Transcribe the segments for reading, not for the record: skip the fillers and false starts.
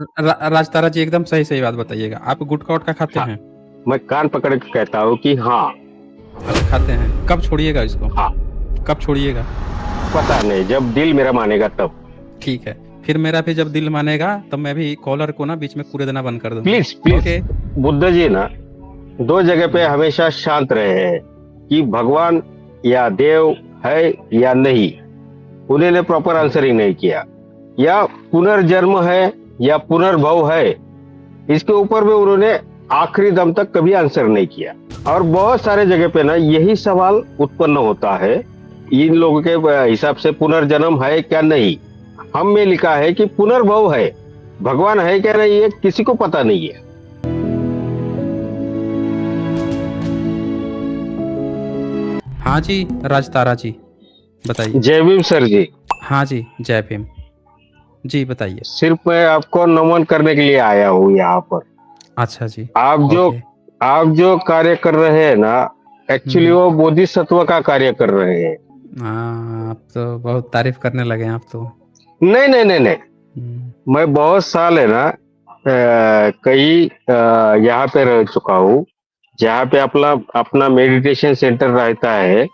राजतारा जी एकदम सही सही बात बताइएगा, आप गुटखा वुटखा खाते हाँ, हैं? मैं कान पकड़ के कहता हूँ कि हाँ। अच्छा खाते हैं, कब छोड़िएगा इसको? हाँ, कब छोड़िएगा? पता नहीं, जब दिल मेरा मानेगा तब। ठीक है, फिर मेरा भी जब दिल मानेगा तब मैं भी कॉलर को ना बीच में कूरे देना बंद कर दूंगा। Please please. Okay. Buddha ji ना दो जगह पे हम्म, हमेशा शांत रहे हैं कि भगवान या देव है या नहीं। उन्होंने प्रॉपर आंसरिंग नहीं किया। या पुनर्जन्म है या पुनर्भव है, इसके ऊपर भी उन्होंने आखिरी दम तक कभी आंसर नहीं किया। और बहुत सारे जगह पे ना यही सवाल उत्पन्न होता है इन लोगों के हिसाब से, पुनर्जन्म है क्या नहीं। हम में लिखा है कि पुनर्भव है, भगवान है क्या नहीं है किसी को पता नहीं है। हाँ जी, राजतारा जी बताइए। जय भीम सर जी। हाँ जी, जय भीम जी बताइए। सिर्फ मैं आपको नमन करने के लिए आया हूँ यहाँ पर। अच्छा जी। आप जो ओके। आप जो कार्य कर रहे हैं ना, एक्चुअली हम्म। वो बोधिसत्व का कार्य कर रहे हैं। हाँ, आप तो बहुत तारीफ करने लगे हैं आप तो। नहीं नहीं नहीं नहीं, हम्म। मैं बहुत साल है ना कई यहाँ पे रह चुका हूँ, जहाँ पे अपना अपना मेडिटेशन सेंटर रहता है,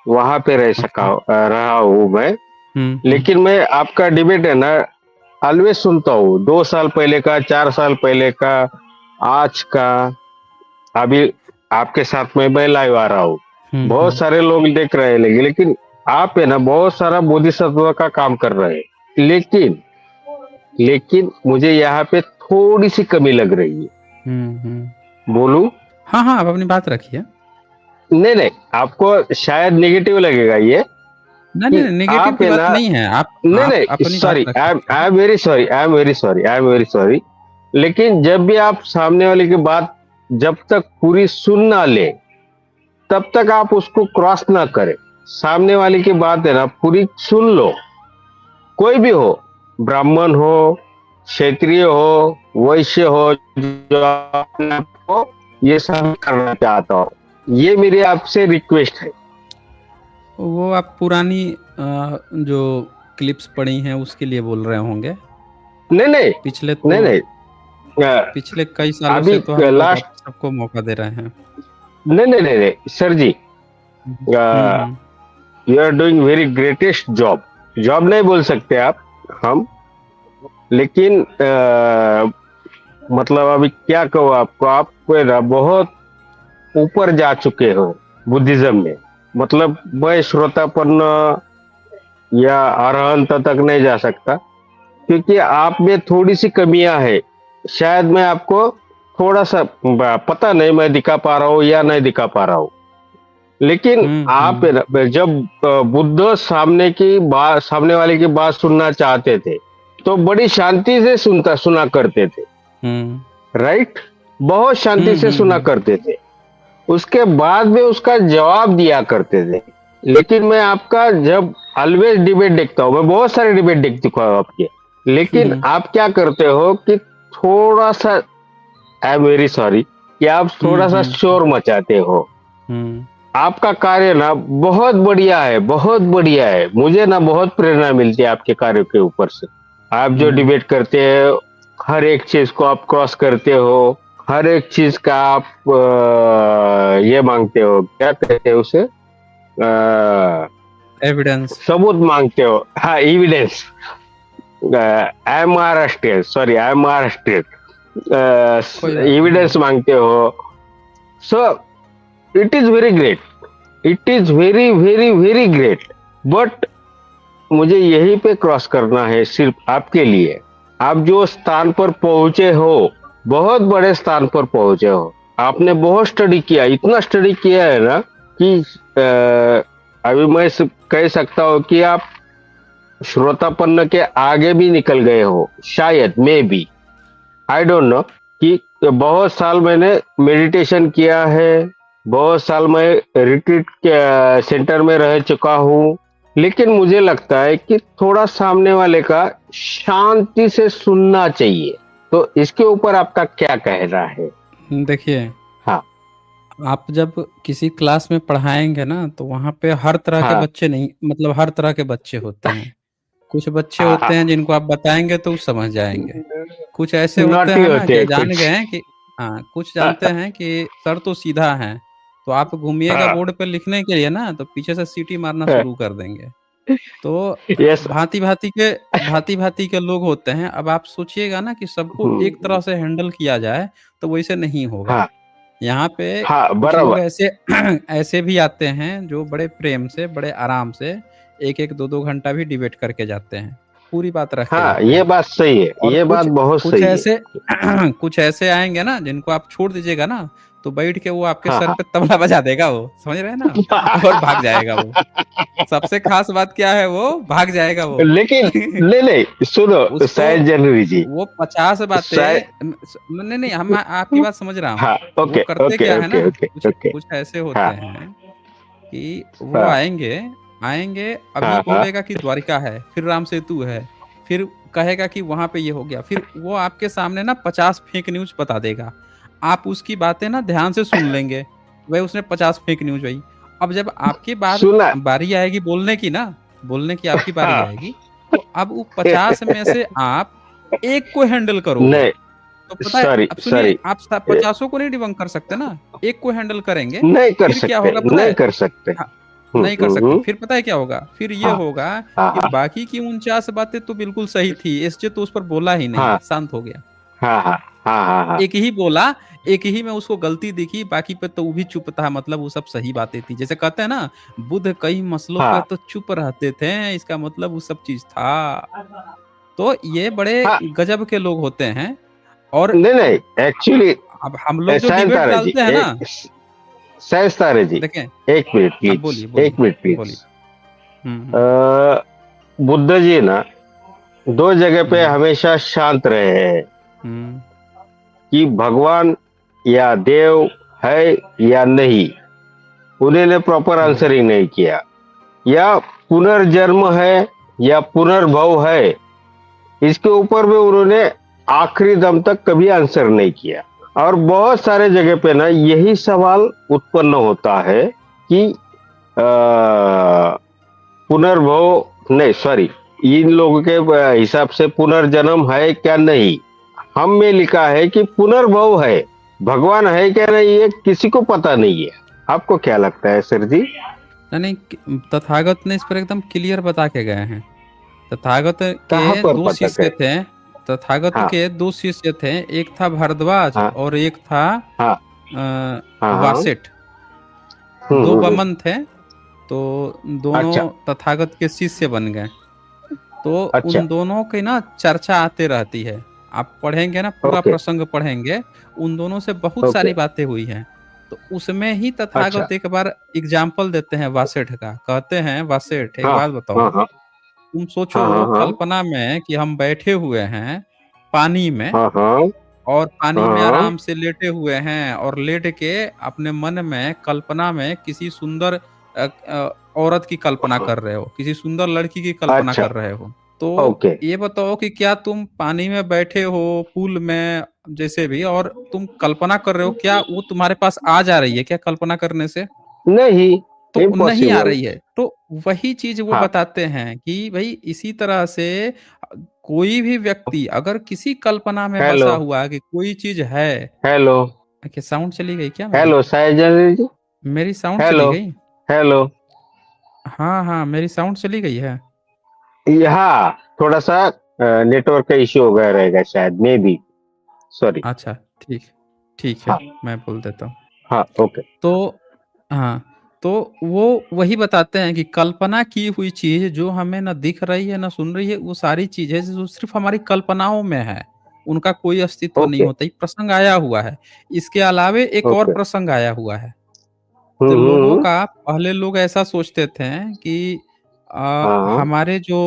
वहां पे ओके। रहा हूँ मैं। हम्म। लेकिन मैं आपका डिबेट है ना ऑलवेज सुनता हूँ, 2 साल पहले का, 4 साल पहले का, आज का, अभी आपके साथ में मैं लाइव आ रहा हूँ। बहुत हम्म। सारे लोग देख रहे हैं, लेकिन आप है ना बहुत सारा बोधिसत्व का काम कर रहे हैं। लेकिन मुझे यहाँ पे थोड़ी सी कमी लग रही है। हम्म। बोलूं? हाँ हाँ, आप अपनी बात रखिए। नहीं नहीं, आपको शायद नेगेटिव लगेगा ये नहीं कि नहीं, नेगेटिव आप की है बात ना। नहीं है, नहीं आप नहीं, अपनी बात सॉरी, रख सकते हैं। I am very sorry, I am very sorry. लेकिन जब भी आप सामने वाले की बात जब तक पूरी सुन ना ले, तब तक आप उसको क्रॉस ना करें। सामने वाले की बात है ना पूरी सुन लो। कोई भी हो, ब्राह्मण हो, क्षत्रिय हो, वैश्य हो, जो अपने आप को ये सब करना चाहता हो, ये मेरी आपसे रिक्वेस्ट है। वो आप पुरानी जो क्लिप्स पड़ी हैं उसके लिए बोल रहे होंगे। नहीं नहीं पिछले नहीं तो नहीं, अ, पिछले कई सालों अभी से तो हम लोग लास्ट। आप सबको मौका दे रहे हैं। नहीं नहीं नहीं नहीं sir ji, hmm. You are doing very greatest job. Job नहीं बोल सकते आप हम, लेकिन मतलब अभी क्या कहूँ आपको, आप कोई ना बहुत ऊपर जा चुके हो बुद्धिज्म में। मतलब मैं श्रोतापन्न या अरहंत तक नहीं जा सकता, क्योंकि आप में थोड़ी सी कमियां है। शायद मैं आपको थोड़ा सा पता नहीं मैं दिखा पा रहा हूँ या नहीं दिखा पा रहा हूँ। लेकिन आप हम्म। जब बुद्ध सामने वाले की बात सुनना चाहते थे, तो बड़ी शांति से सुना करते थे। हम्म। राइट? बहुत शांति से सुना हम्म। करते थे, उसके बाद में उसका जवाब दिया करते थे। लेकिन मैं आपका जब ऑलवेज डिबेट देखता हूँ, मैं बहुत सारे डिबेट देख चुका हूँ आपके, लेकिन हम्म। आप क्या करते हो कि थोड़ा सा, आई एम वेरी सॉरी, कि आप थोड़ा सा हम्म। शोर मचाते हो। हम्म। आपका कार्य ना बहुत बढ़िया है, बहुत बढ़िया है। मुझे ना बहुत प्रेरणा मिलती है आपके कार्य के ऊपर से। आप जो हम्म। डिबेट करते हैं, हर एक चीज को आप क्रॉस करते हो, हर एक चीज का आप ये मांगते हो, क्या कहते हैं उसे, एविडेंस। सबूत मांगते हो। हाँ, evidence. I am Maharashtrian, sorry, I am कोई महाराष्ट्रियन। बात नहीं। एविडेंस मांगते हो। So it is very great, it is very very very great. But मुझे यहीं पे क्रॉस करना है सिर्फ आपके लिए। आप जो स्थान पर पहुंचे हो, बहुत बड़े स्थान पर पहुंचे हो। आपने बहुत स्टडी किया, इतना स्टडी किया है ना कि अभी मैं कह सकता हूँ कि आप श्रोतापन्न के आगे भी निकल गए हो, शायद, may be, I don't no. कि बहुत साल मैंने मेडिटेशन किया है, बहुत साल मैं रिट्रीट सेंटर में रह चुका हूँ, लेकिन मुझे लगता है कि थोड़ा सामने वाले का शांति से सुनना चाहिए। तो इसके ऊपर आपका क्या कहना है? देखिए, हाँ। आप जब किसी क्लास में पढ़ाएंगे ना तो वहाँ पे हर तरह के हाँ। बच्चे नहीं, मतलब हर तरह के बच्चे होते हैं। कुछ बच्चे हाँ होते हाँ, हैं जिनको आप बताएँगे तो वो समझ जाएँगे। कुछ ऐसे होते नॉटी हैं ना होते कि हैं जान कुछ। गए हैं कि हाँ, कुछ जानते हैं कि सर तो सीधा है, तो आप घूमिएगा हाँ बोर्ड पे लिखने के लिए ना तो पीछे से सीटी मारना हाँ, शुरू कर देंगे। तो यस। भाँति-भाँति के लोग होते हैं। अब आप सोचिएगा ना कि सबको एक तरह से हैंडल किया जाए, तो वैसे नहीं होगा। हाँ यहाँ पे हाँ, कुछ लोग बराबर। ऐसे ऐसे भी आते हैं जो बड़े प्रेम से, बड़े आराम से 1-1 2-2 घंटा भी डिबेट करके जाते हैं। पूरी बात रख के हाँ, जाते ये हैं। बात सही है, और ये बात कुछ बहुत कुछ सही है। ऐसे कुछ ऐसे आएँगे ना जिनको आप छोड़ दीजिएगा ना, तो बैठ के वो आपके हाँ सर हाँ। पे तबला बजा देगा वो, समझ रहे हैं ना? और भाग जाएगा वो। सबसे ख़ास बात क्या है वो भाग जाएगा वो। लेकिन नहीं नहीं, सुनो उसको शायद जनवरी जी, वो 50 शायद। बातें नहीं, नहीं हम आपकी बात समझ रहा हूँ। हाँ, वो ओके करते ओके क्या है ओके ना, ओके कुछ ओके। कुछ ऐसे होते हाँ हैं कि वो हाँ आएँगे आएँगे अभी हाँ हाँ बोलेगा कि द्वारिका है, फिर राम सेतु है, फिर कहेगा कि वहाँ पे ये हो गया, फिर वो आपके सामने ना 50 फेक न्यूज़ बता देगा। आप उसकी बातें ना ध्यान से सुन लेंगे, वही उसने 50 फेक न्यूज़ वही। अब जब आपकी सुना। बारी आएगी बोलने की ना, बोलने की आपकी बारी हाँ। आएगी, तो अब वो 50 में से आप 1 को हैंडल करोगे। नहीं, तो पता है सॉरी अब सुनिए सॉरी, आप स 50 को नहीं डिबंक कर सकते ना, 1 को हैंडल करेंगे, नहीं कर फिर क्या सकते, होगा पता नहीं है? कर सकते। हाँ, नहीं कर सकते। हम्म। फिर पता है क्या होगा? फिर ये हाँ होगा हाँ कि हाँ बाकी की 49 बातें तो बिल्कुल सही थी, एसजे तो उस पर बोला ही नहीं, हाँ शांत हो गया। हाँ हाँ हाँ हाँ हाँ। एक ही बोला, एक ही में उसको गलती दिखी, बाकी पे तो वो भी चुप था, मतलब वो सब सही बातें थी। जैसे कहते हैं ना, बुद्ध कई मसलों पे हाँ तो चुप रहते थे, इसका मतलब वो सब चीज़ था। तो ये बड़े हाँ, गज़ब के लोग होते हैं और नहीं नहीं, एक्चुअली अब हम लोग जो सायन डिबेट तारा जी, डालते हैं ना, एक सायंस तारे जी, देखें एक मिनट हाँ, प्लीज, बोलिए, बोलिए, एक मिनट प्लीज। बोलिए। हुँ, हुँ, अ, बुद्ध जी ना दो जगह पे हुँ, हमेशा शांत रहे हैं, हुँ, कि भगवान या देव है या नहीं, उन्होंने प्रॉपर हुँ, आंसरिंग नहीं किया। या पुनर्जन्म है या पुनर्भव है, इसके ऊपर भी उन्होंने आखिरी दम तक कभी आंसर नहीं किया। और बहुत सारे जगह पे ना यही सवाल उत्पन्न होता है कि पुनर्भव नहीं, सॉरी, इन लोगों के हिसाब से पुनर्जन्म है क्या नहीं। हम में लिखा है कि पुनर्भव है, भगवान है क्या नहीं ये किसी को पता नहीं है। आपको क्या लगता है सर जी? नहीं, तथागत ने इस पर एकदम क्लियर बता के गए हैं। तथागत के कहाँ पर 2 पता शिष्य है? थे तथागत हाँ के 2 शिष्य थे, एक था भारद्वाज हाँ और एक था हाँ हाँ हाँ। वासिष्ठ। 2 हम्म। बमन थे, तो दोनों अच्छा तथागत के शिष्य बन गए। तो अच्छा। उन दोनों की ना चर्चा आते रहती है। आप पढ़ेंगे ना पूरा ओके प्रसंग पढ़ेंगे, उन दोनों से बहुत ओके। सारी बातें हुई हैं। तो उसमें ही अच्छा। तथागत एक बार एग्ज़ाम्पल देते हैं वासेठ का। कहते हैं वासेठ एक हाँ बात बताओ, हाँ हाँ तुम सोचो हाँ हाँ हाँ कल्पना में कि हम बैठे हुए हैं पानी में हाँ हाँ और पानी में हाँ। आराम से लेटे हुए हैं और लेट के अपने मन में कल्पना में किसी सुंदर औरत की कल्पना कर रहे हो, किसी सुंदर लड़की की कल्पना अच्छा। कर रहे हो। तो ओके। ये बताओ कि क्या तुम पानी में बैठे हो, पूल में जैसे भी और तुम कल्पना कर रहे हो, क्या वो तुम्हारे पास आ जा रही है क्या कल्पना करने से? नहीं, तो नहीं आ इम्पॉसिबल। रही है। तो वही चीज़ वो हाँ। बताते हैं कि भई इसी तरह से कोई भी व्यक्ति अगर किसी कल्पना में हेलो बसा हुआ है कि कोई चीज़ है। हेलो क्या साउंड चली गई क्या मेरी? हेलो साइजन जी। मेरी साउंड चली हेलो गई? हेलो। हाँ, हाँ, मेरी साउंड चली गई है। हाँ, थोड़ा सा नेटवर्क का इश्यू हो गया रहेगा शायद, मे बी। सॉरी। अच्छा, ठीक, ठीक है, हाँ मैं बोल देता हूँ। हाँ ओके। तो हाँ, तो वो वही बताते हैं कि कल्पना की हुई चीज़ जो हमें ना दिख रही है, ना सुन रही है, वो सारी चीज़ें जो सिर्फ़ हमारी कल्पनाओं में है। उनका कोई अस्तित्व नहीं ओके होता। ये प्रसंग आया हुआ है। इसके अलावे एक और ओके। प्रसंग आया हुआ है। तो लोगों हम्म। का पहले लोग ऐसा सोचते थे कि हाँ हमारे जो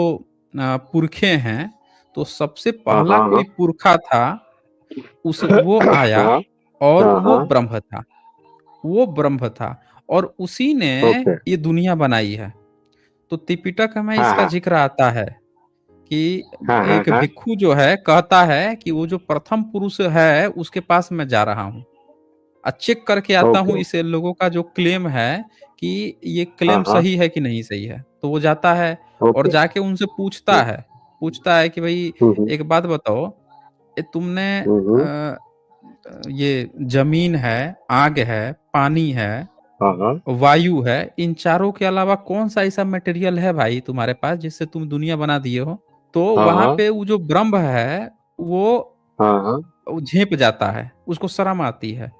पुरखे हैं, तो सबसे हाँ पहला हाँ हाँ कोई पुरखा था, उस वो आया हाँ और हाँ वो हाँ। ब्रह्म था। वो ब्रह्म था और उसी ने ओके। ये दुनिया बनाई है। तो त्रिपिटक में हाँ इसका हाँ ज़िक्र आता है कि हाँ हाँ एक हाँ। भिक्षु जो है कहता है कि वो जो प्रथम पुरुष है उसके पास मैं जा रहा हूँ। चेक करके आता हूँ ओके। इस लोगों का जो क्लेम है कि ये हाँ क्लेम हाँ सही है कि नहीं सही है। तो वो जाता है और ओके। जाके उनसे पूछता है कि भाई हम्म, एक बात बताओ, तुमने हम्म, ये जमीन है, आग है, पानी है, हाँ हाँ वायु है, इन चारों के अलावा कौन सा ऐसा मटेरियल है भाई तुम्हारे पास जिससे तुम दुनिया बना दिए हो? तो हाँ वहां हाँ पे वो जो ब्रह्म है वो हाँ हाँ। झेप जाता है, उसको शर्म आती है।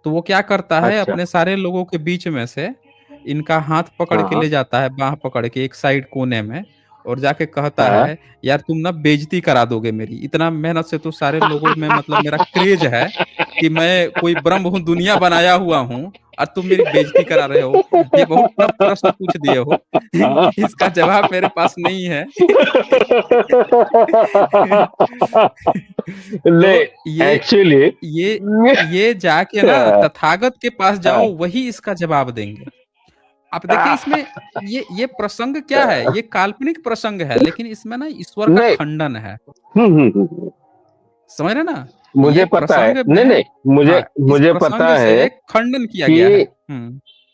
तो वो क्या करता है, अच्छा। अपने सारे लोगों के बीच में से इनका हाथ पकड़ हाँ के हाँ ले जाता है, बाह पकड़ के एक साइड कोने में, और जाके कहता हाँ। है, यार तुम ना बेइज्जती करा दोगे मेरी, इतना मेहनत से तो सारे लोगों में मतलब मेरा क्रेज है कि मैं कोई ब्रह्म हूँ, दुनिया बनाया हुआ हूँ, और तुम मेरी बेइज्जती करा रहे हो। ये बहुत टफ प्रश्न पूछ दिए हो। इसका जवाब मेरे पास नहीं है। नहीं, तो एक्चुअली ये ये जाके ना तथागत के पास जाओ, वही इसका जवाब देंगे। आप देखिए इसमें ये प्रसंग क्या है, ये काल्पनिक प्रसंग है, लेकिन इसमें ना ईश्वर का नहीं। खंडन है। हम्म। समझ रहे ना? मुझे ये पता है, प्रसंग नहीं में, नहीं, मुझे हाँ, इस मुझे पता प्रसंग है से खंडन किया गया है। कि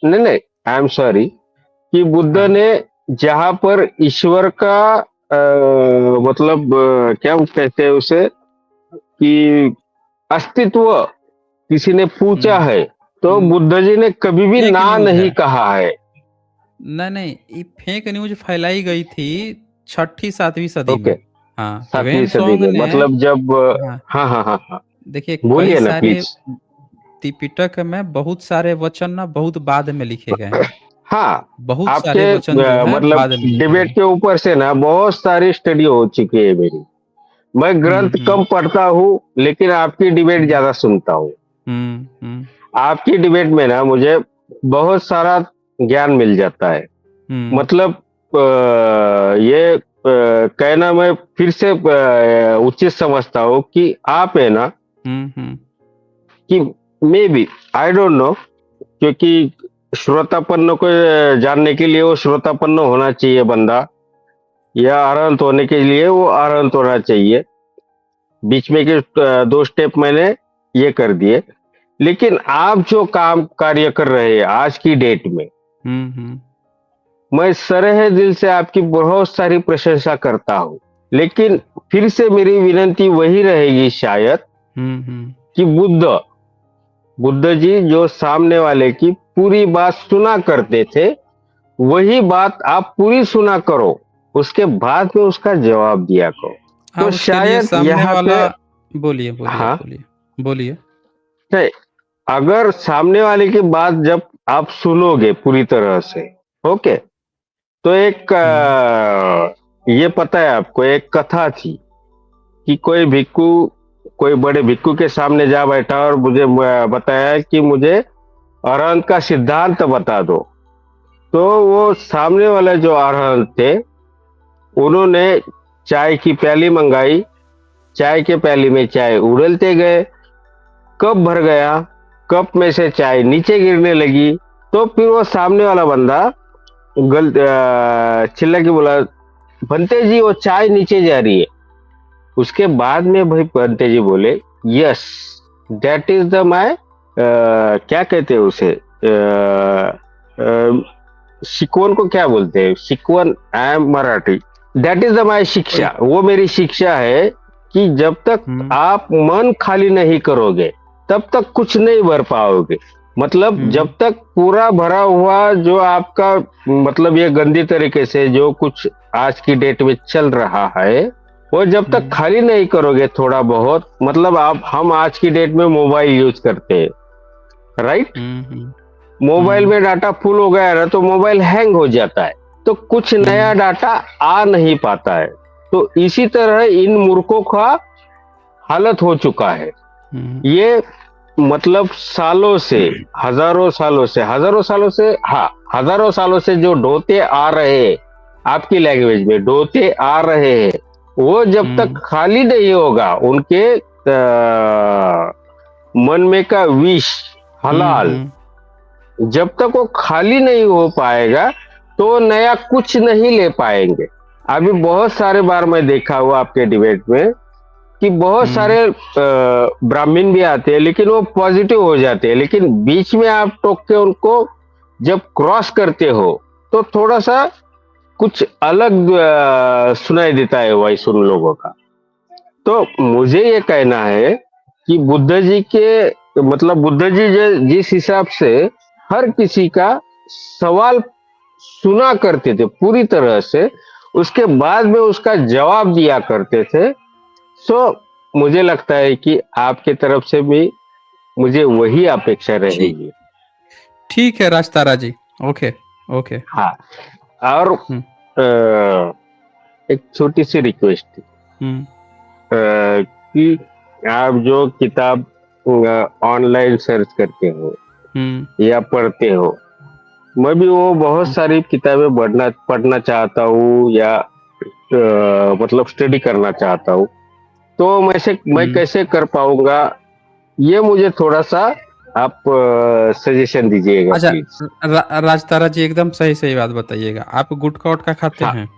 नहीं नहीं, आई एम सॉरी कि बुद्ध हाँ। ने जहां पर ईश्वर का मतलब क्या वो कहते हैं उसे कि अस्तित्व किसी ने पूछा हुँ, है, तो हुँ, बुद्ध जी ने कभी भी फेक ना न्यूज़ है। नहीं कहा है। नहीं, ये फेक न्यूज़ फैलाई गई थी 6ठी-7वीं सदी ओके। में। हाँ, 7वीं सदी ह्वेन-त्सोंग में ने, मतलब जब हाँ, हाँ हाँ हाँ हाँ, देखिए कई बोलिए ना सारे प्लीज। त्रिपिटक में बहुत सारे वचन ना बहुत बाद में लिखे गए हैं। हाँ, बहुत सारे आपके वचन जो है मतलब बाद में लिखे डिबेट गए। के ऊपर से ना बहुत सारी स्टडी हो चुकी है मेरी। मैं हुँ, ग्रंथ हुँ, कम पढ़ता हूँ लेकिन आपकी डिबेट हुँ, ज्यादा सुनता हूँ। हुँ, आपकी डिबेट में ना मुझे बहुत सारा ज्ञान मिल जाता है। हुँ, मतलब ये कहना मैं फिर से उचित समझता हूँ कि आप है ना हुँ, कि maybe I don't know, क्योंकि श्रोतापन्न को जानने के लिए वो श्रोतापन्न होना चाहिए बंदा, या अरहंत होने के लिए वो अरहंत होना चाहिए। बीच में के दो स्टेप मैंने ये कर दिए। लेकिन आप जो काम कार्य कर रहे हैं आज की डेट में, हुँ, मैं सरेह दिल से आपकी बहुत सारी प्रशंसा करता हूँ। लेकिन फिर से मेरी विनती वही रहेगी शायद हुँ, कि बुद्ध बुद्ध जी जो सामने वाले की पूरी बात सुना करते थे, वही बात आप पूरी सुना करो, उसके बाद में उसका जवाब दिया करो। हाँ, तो उसके लिए शायद सामने यहाँ वाला, पे बोलिए, बोलिए, हाँ, बोलिए, बोलिए। नहीं, अगर सामने वाले की बात जब आप सुनोगे पूरी तरह से, ओके, तो एक हुँ, ये पता है आपको एक कथा थी कि कोई बड़े भिक्खू के सामने जा बैठा और मुझे बताया कि मुझे अरहंत का सिद्धांत बता दो। तो वो सामने वाले जो अरहंत थे, उन्होंने चाय की प्याली मंगाई, चाय के प्याली में चाय उड़लते गए, कप भर गया, कप में से चाय नीचे गिरने लगी। तो फिर वो सामने वाला बंदा चिल्ला के बोला, बंते जी वो चाय नीचे जा रही है। उसके बाद में भाई बंते जी बोले, yes, that is the my क्या कहते हैं उसे, शिकवन को क्या बोलते हैं, शिकवन, I am Marathi, that is the my कोई, शिक्षा, वो मेरी शिक्षा है कि जब तक हुँ, आप मन खाली नहीं करोगे तब तक कुछ नहीं भर पाओगे। मतलब हुँ, जब तक पूरा भरा हुआ जो आपका मतलब ये गंदी तरीके से जो कुछ आज की डेट में चल रहा है, वो जब तक हुँ, खाली नहीं करोगे थोड़ा बहुत, मतलब आप हम आज की डेट में मोबाइल यूज करते हैं, राइट? हुँ, मोबाइल हुँ, में डाटा फुल हो गया है ना तो मोबाइल हैंग हो जाता है, तो कुछ नया हुँ, डाटा आ नहीं पाता है। तो इसी तरह इन मूर्खों का हालत हो चुका है। हुँ, ये मतलब सालों से, हजारों सालों से, हाँ, हजारों सालों से जो ढोते आ रहे हैं, आपकी लैंग्वेज में ढोते आ रहे हैं, वो जब तक हुँ, खाली नहीं होगा उनके मन में का विष हुँ, हलाल, हुँ, जब तक वो खाली नहीं हो पाएगा तो वो नया कुछ नहीं ले पाएंगे। अभी बहुत सारे बार मैं देखा हुआ आपके डिबेट में कि बहुत हुँ, सारे ब्राह्मण भी आते हैं लेकिन वो पॉजिटिव हो जाते हैं, लेकिन बीच में आप टोक के उनको जब क्रॉस करते हो तो थोड़ा सा कुछ अलग सुनाई देता है वॉइस उन लोगों का। तो मुझे ये कहना है कि बुद्ध जी के मतलब बुद्ध जी जिस हिसाब से हर किसी का सवाल सुना करते थे पूरी तरह से, उसके बाद में उसका जवाब दिया करते थे। सो मुझे लगता है कि आपके तरफ से भी मुझे वही अपेक्षा ठीक रहेगी। ठीक है राजतारा जी। Okay okay. हाँ, और हम्म एक छोटी सी रिक्वेस्ट थी हम्म कि आप जो किताब ऑनलाइन सर्च करते हो या पढ़ते हो, मैं भी वो बहुत सारी किताबें पढ़ना चाहता हूँ या मतलब स्टडी करना चाहता हूँ। तो मैं हम्म। कैसे कर पाऊंगा, ये मुझे थोड़ा सा आप सजेशन दीजिएगा अच्छा प्लीज। राजतारा जी एकदम सही सही बात बताइएगा। आप गुटखा उटखा खाते हाँ, हैं?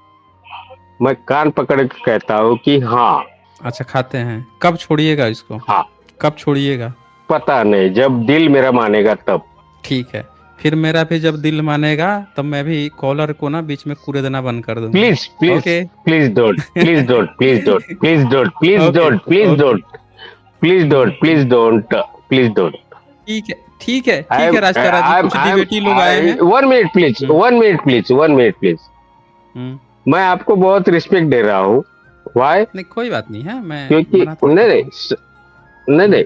मैं कान पकड़ के कहता हूँ कि हाँ। अच्छा खाते हैं। कब छोड़िएगा इसको? हाँ, कब छोड़िएगा? पता नहीं, जब दिल मेरा मानेगा तब। ठीक है। फिर मेरा भी जब दिल मानेगा तब मैं भी कॉलर को ना बीच में कूड़े देना बंद कर दूंगा। Please please okay. Please don't, please don't, please don't, please don't, please okay don't, please okay. Don't, please don't, please don't, please don't. ठीक है ठीक है आई ठीक एम है राजतारा जी, कुछ आई एम डिबेटी लोग आए हैं। One minute please, hmm one minute please, one minute please. Hmm. मैं आपको बहुत रिस्पेक्ट दे रहा हूँ। वाई? नहीं कोई बात नहीं है, मैं क्योंकि मना थोड़ी नहीं कर रहा नहीं हूँ। नहीं हम्म नहीं,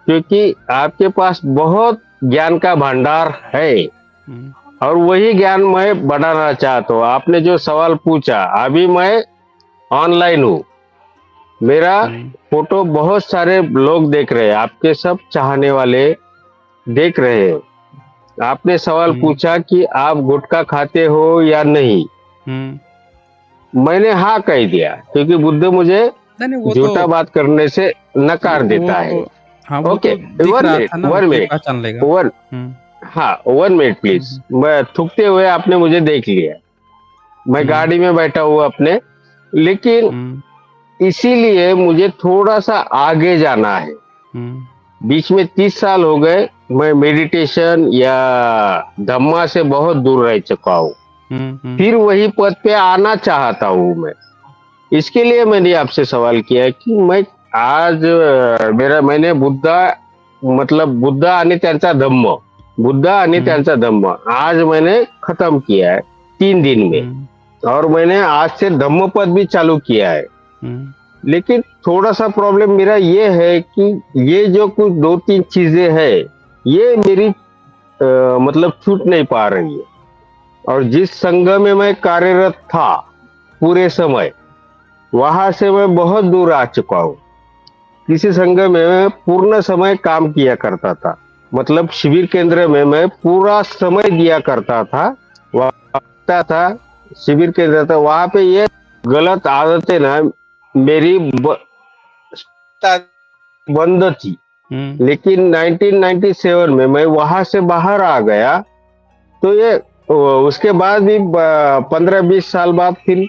क्योंकि आपके पास बहुत ज्ञान का भंडार है हम्म और वही ज्ञान मैं बढ़ाना चाहता हूँ। आपने जो सवाल पूछा, अभी मैं ऑनलाइन हूँ, मेरा हम्म फोटो बहुत सारे लोग देख रहे हैं, आपके सब चाहने वाले देख रहे हैं। आपने सवाल हम्म पूछा कि आप गुटखा खाते हो या नहीं, हम्म। मैंने हाँ कह दिया क्योंकि बुद्ध मुझे नहीं नहीं वो तो झूठा बात करने से नकार वो देता है। तो हाँ वो ओके, तो दिख वन रहा मिनट, था ना, वो वन कोई मिनट, पहचान लेगा। वन, हम्म हाँ वन मिनट प्लीज। हम्म मैं थूकते हुए आपने मुझे देख लिया, मैं हम्म गाड़ी में बैठा हुआ अपने, लेकिन हम्म इसीलिए मुझे थोड़ा सा आगे जाना है। हम्म बीच में 30 साल हो गए, मैं मेडिटेशन या धम्मा से बहुत दूर रह चुका हूँ। हम्म। फिर वही पद पे आना चाहता हूँ मैं। इसके लिए मैंने आपसे सवाल किया है कि मैं आज मैंने बुद्धा मतलब बुद्धा आणि त्यांचा धम्म, बुद्धा आणि हम्म त्यांचा धम्म आज मैंने खत्म किया है 3 दिन में। हम्म और मैंने आज से धम्म पद भी चालू किया है। हम्म लेकिन थोड़ा सा प्रॉब्लम मेरा ये है कि ये जो कुछ 2-3 चीजें है, ये मेरी मतलब छूट नहीं पा रही है। और जिस संघ में मैं कार्यरत था पूरे समय, वहां से मैं बहुत दूर आ चुका हूँ। किसी संघ में मैं पूर्ण समय काम किया करता था, मतलब शिविर केंद्र में मैं पूरा समय दिया करता था, वहाँ था शिविर केंद्र था, वहां पे ये गलत आदतें ना मेरी बंद थी। हम्म। लेकिन 1997 में मैं वहां से बाहर आ गया, तो ये उसके बाद भी 15-20 साल बाद फिर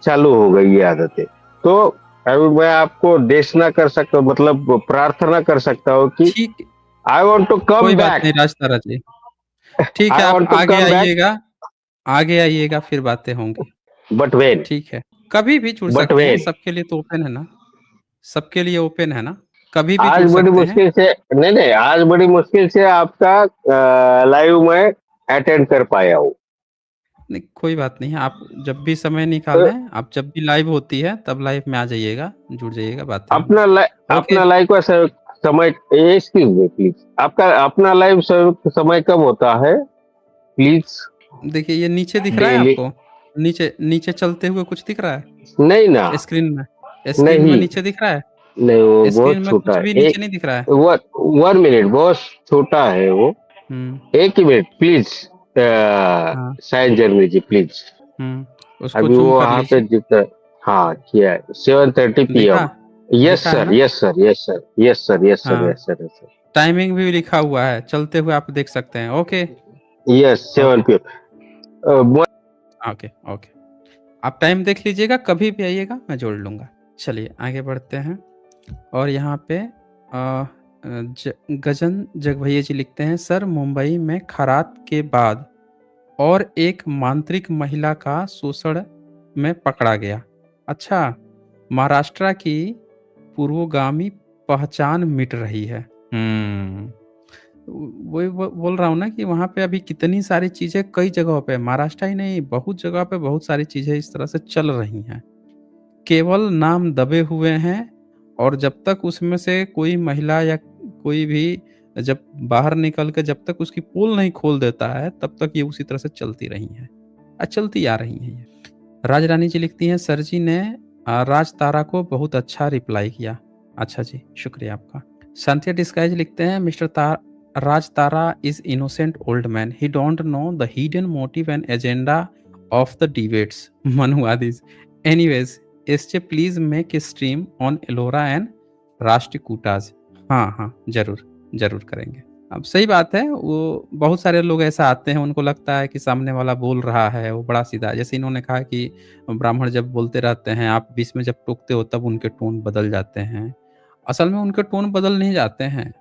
चालू हो गई ये आदतें। तो अभी मैं आपको देशना कर सकता, मतलब प्रार्थना कर सकता हूँ कि ठीक, आई वांट टू कोई कम बात बैक, नहीं राजतारा जी। ठीक आई है, आप वांट टू आगे कम बैक, आइएगा, आगे आइएगा फिर बातें होंगी। बट वेन, ठीक है, कभी भी जुड़ बट सकते हैं, वेन। सबके लिए तो ओपन है ना, सबके लिए ओपन है ना, कभी भी आज जुड़ बड़ी सकते हैं। मुश्किल से, नहीं नहीं, आज बड़ी मुश्किल से आपका लाइव में अटेंड कर पाया हूँ। नहीं कोई बात नहीं है, आप जब भी समय निकालें, आप जब भी लाइव होती है तब लाइव में आ जाइएगा, जुड़ जाइएगा, बातें होंगी। ओके। अपना लाइव का समय, एक्सक्यूज मी प्लीज, आपका अपना लाइव समय कब होता है प्लीज? देखिए ये नीचे दिख रहा है डेली? आपको? नीचे नीचे चलते हुए कुछ दिख रहा नहीं ना, है स्क्रीन में? स्क्रीन में नहीं, नीचे दिख रहा नहीं, वो है? स्क्रीन बहुत में छोटा कुछ है। भी नीचे एक नहीं दिख रहा है? वन मिनट, बहुत छोटा है वो। हुँ, एक ही मिनट प्लीज, हाँ, साइन जर्नी जी प्लीज। उसको अभी ज़ूम वो कर वहां पे लीजिए। जितना, हाँ किया है 7:30 दिखा? PM। यस दिखा है सर, ना? Yes sir, yes sir, yes sir, yes sir, हाँ, yes sir, yes sir, timing भी लिखा हुआ है, चलते हुए आप देख सकते हैं। Okay, yes okay, 7 PM। Okay, okay. आप टाइम देख लीजिएगा, कभी भी आइएगा, मैं जोड़ लूँगा। चलिए आगे बढ़ते हैं और यहाँ पे गजन जगभैया जी लिखते हैं, सर मुंबई में खरात के बाद और एक मांत्रिक महिला का शोषण में पकड़ा गया। अच्छा, महाराष्ट्र की पूर्वगामी पहचान मिट रही है। हुँ। वही बोल रहा हूँ ना कि वहाँ पे अभी कितनी सारी चीज़ें कई जगहों पे, महाराष्ट्र ही नहीं, बहुत जगह पे बहुत सारी चीज़ें इस तरह से चल रही हैं। केवल नाम दबे हुए हैं और जब तक उसमें से कोई महिला या कोई भी जब बाहर निकल के जब तक उसकी पोल नहीं खोल देता है, तब तक ये उसी तरह से चलती रही हैं। चलती आ रही हैं ये। राज रानी जी लिखती हैं, सर जी ने राज तारा को बहुत अच्छा रिप्लाई किया। अच्छा जी, शुक्रिया आपका। सांथिया डिस्गाइज लिखते हैं, mister Raj Tara is innocent old man, he don't know the hidden motive and agenda of the debates मनुवादीज। Anyways, SJ please make a stream on Ellora and Rashtrakutas. हाँ हाँ, जरूर जरूर करेंगे। अब सही बात है, वो बहुत सारे लोग ऐसा आते हैं, उनको लगता है कि सामने वाला बोल रहा है, वो बड़ा सीधा है। जैसे इन्होंने कहा कि ब्राह्मण जब बोलते रहते हैं, आप बीच में जब टोकते हो तब उनके टोन बदल जाते हैं। असल में उनके टोन बदल नहीं जाते हैं।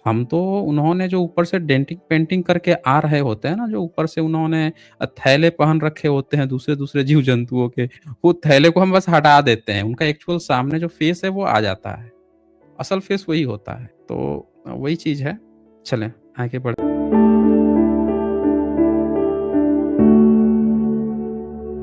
हम तो उन्होंने जो ऊपर से डेंटिंग पेंटिंग करके आ रहे होते हैं ना, जो ऊपर से उन्होंने थैले पहन रखे होते हैं दूसरे-दूसरे जीव-जंतुओं के, वो थैले को हम बस हटा देते हैं। उनका एक्चुअल सामने जो फेस है वो आ जाता है। असल फेस वही होता है। तो वही चीज़ है। चलें आगे बढ़